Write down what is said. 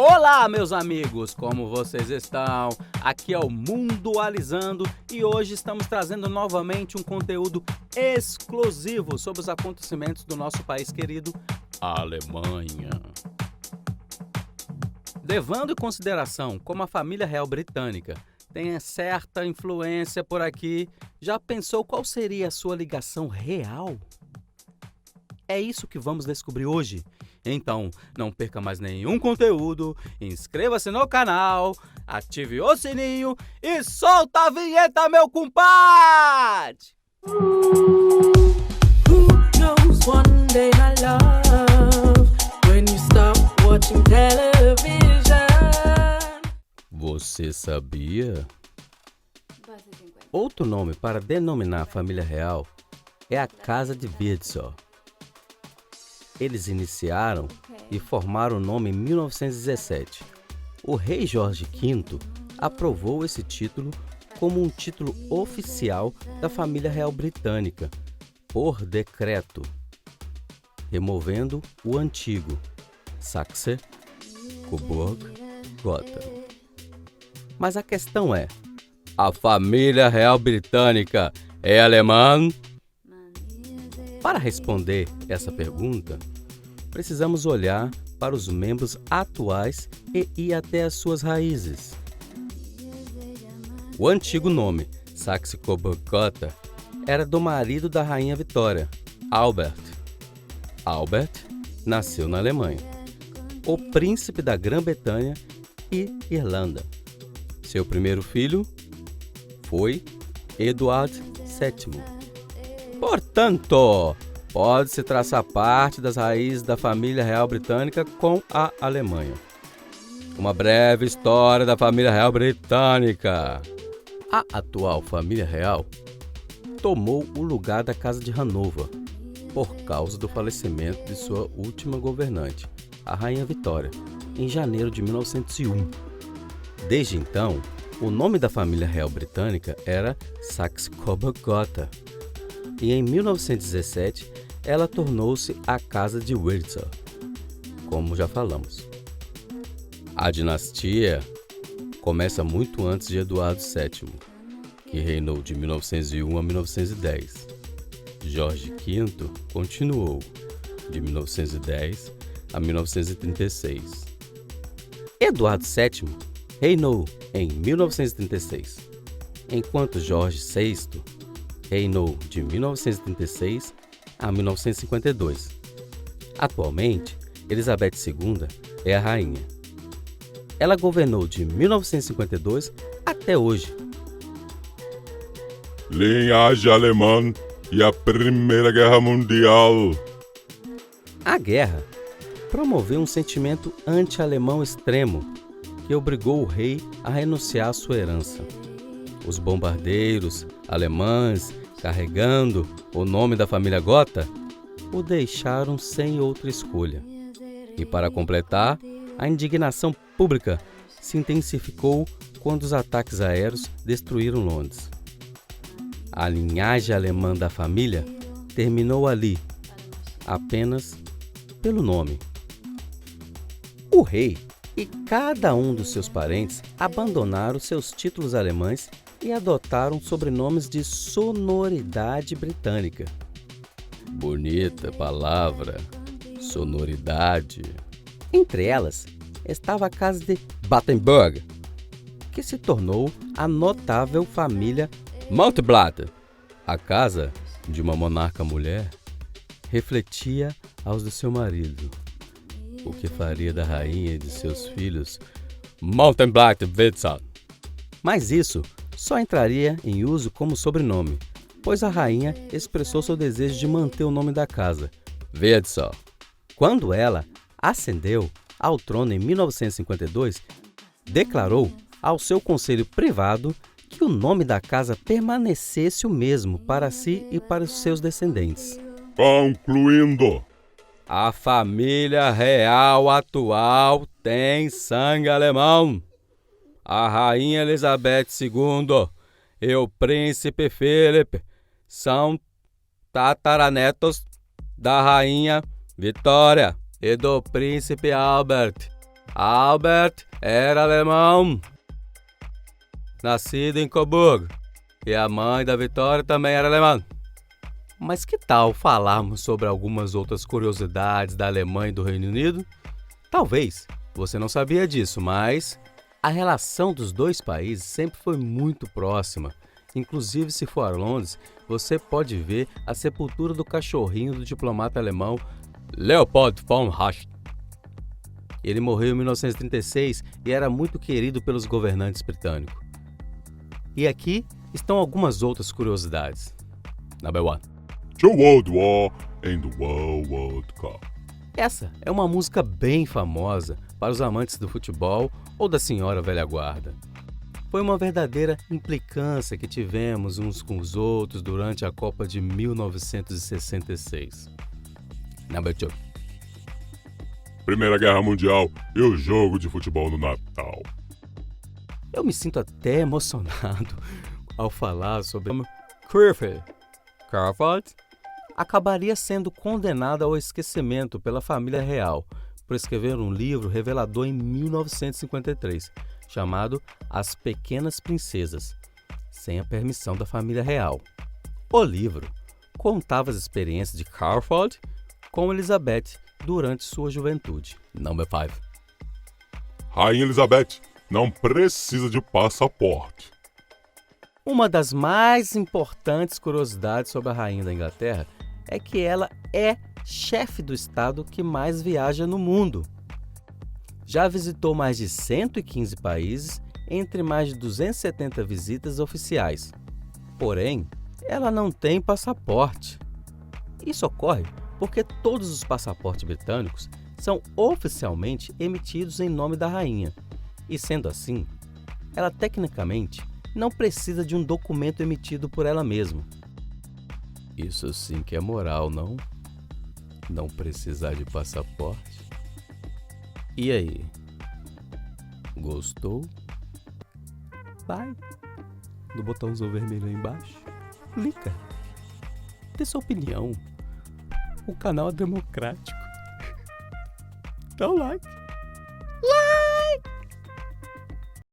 Olá, meus amigos, como vocês estão? Aqui é o Mundoalizando e hoje estamos trazendo novamente um conteúdo exclusivo sobre os acontecimentos do nosso país querido, a Alemanha. Levando em consideração como a família real britânica tem certa influência por aqui, já pensou qual seria a sua ligação real? É isso que vamos descobrir hoje. Então, não perca mais nenhum conteúdo, inscreva-se no canal, ative o sininho e solta a vinheta, meu compadre! Who knows one day my love when you stop watching television. Você sabia? Outro nome para denominar a família real é a Casa de Windsor. Eles iniciaram e formaram o nome em 1917. O rei Jorge V aprovou esse título como um título oficial da família real britânica, por decreto, removendo o antigo Saxe-Coburg-Gotha. Mas a questão é, a família real britânica é alemã? Para responder essa pergunta, precisamos olhar para os membros atuais e ir até as suas raízes. O antigo nome, Saxe-Coburg-Gotha, era do marido da rainha Vitória, Albert. Albert nasceu na Alemanha, o príncipe da Grã-Bretanha e Irlanda. Seu primeiro filho foi Eduardo VII. Portanto, pode-se traçar parte das raízes da família real britânica com a Alemanha. Uma breve história da família real britânica. A atual família real tomou o lugar da Casa de Hanover por causa do falecimento de sua última governante, a Rainha Vitória, em janeiro de 1901. Desde então, o nome da família real britânica era Saxe-Coburg-Gotha. E em 1917, ela tornou-se a Casa de Windsor, como já falamos. A dinastia começa muito antes de Eduardo VII, que reinou de 1901 a 1910. Jorge V continuou de 1910 a 1936. Eduardo VII reinou em 1936, enquanto Jorge VI reinou de 1936 a 1952. Atualmente, Elizabeth II é a rainha. Ela governou de 1952 até hoje. Linhagem alemã e a Primeira Guerra Mundial. A guerra promoveu um sentimento anti-alemão extremo que obrigou o rei a renunciar à sua herança. Os bombardeiros alemães, carregando o nome da família Gotha, o deixaram sem outra escolha. E para completar, a indignação pública se intensificou quando os ataques aéreos destruíram Londres. A linhagem alemã da família terminou ali, apenas pelo nome. O rei e cada um dos seus parentes abandonaram seus títulos alemães e adotaram sobrenomes de sonoridade britânica. Bonita palavra, sonoridade. Entre elas estava a casa de Battenberg, que se tornou a notável família Mountbatten. A casa de uma monarca mulher refletia aos do seu marido, o que faria da rainha e de seus filhos Mountbatten-Windsor. Mas isso só entraria em uso como sobrenome, pois a rainha expressou seu desejo de manter o nome da casa, Windsor. Quando ela ascendeu ao trono em 1952, declarou ao seu conselho privado que o nome da casa permanecesse o mesmo para si e para os seus descendentes. Concluindo, A família real atual tem sangue alemão. A rainha Elizabeth II e o príncipe Philip são tataranetos da rainha Vitória e do príncipe Albert. Albert era alemão, nascido em Coburg, e a mãe da Vitória também era alemã. Mas que tal falarmos sobre algumas outras curiosidades da Alemanha e do Reino Unido? Talvez você não sabia disso, mas a relação dos dois países sempre foi muito próxima. Inclusive, se for a Londres, você pode ver a sepultura do cachorrinho do diplomata alemão Leopold von Hacht. Ele morreu em 1936 e era muito querido pelos governantes britânicos. E aqui estão algumas outras curiosidades. Number 1. The World War and the World Cup. Essa é uma música bem famosa para os amantes do futebol ou da senhora velha guarda. Foi uma verdadeira implicância que tivemos uns com os outros durante a Copa de 1966. Number 2. Primeira Guerra Mundial e o jogo de futebol no Natal. Eu me sinto até emocionado ao falar sobre Cruyff. Carford acabaria sendo condenado ao esquecimento pela família real por escrever um livro revelador em 1953, chamado As Pequenas Princesas, sem a permissão da família real. O livro contava as experiências de Carford com Elizabeth durante sua juventude. Number 5. Rainha Elizabeth não precisa de passaporte. Uma das mais importantes curiosidades sobre a Rainha da Inglaterra é que ela é chefe do estado que mais viaja no mundo. Já visitou mais de 115 países, entre mais de 270 visitas oficiais. Porém, ela não tem passaporte. Isso ocorre porque todos os passaportes britânicos são oficialmente emitidos em nome da rainha. E sendo assim, ela tecnicamente não precisa de um documento emitido por ela mesma. Isso sim que é moral, não? Não precisar de passaporte. E aí? Gostou? Vai no botãozinho vermelho aí embaixo. Clica. Dê sua opinião. O canal é democrático. Dá um like.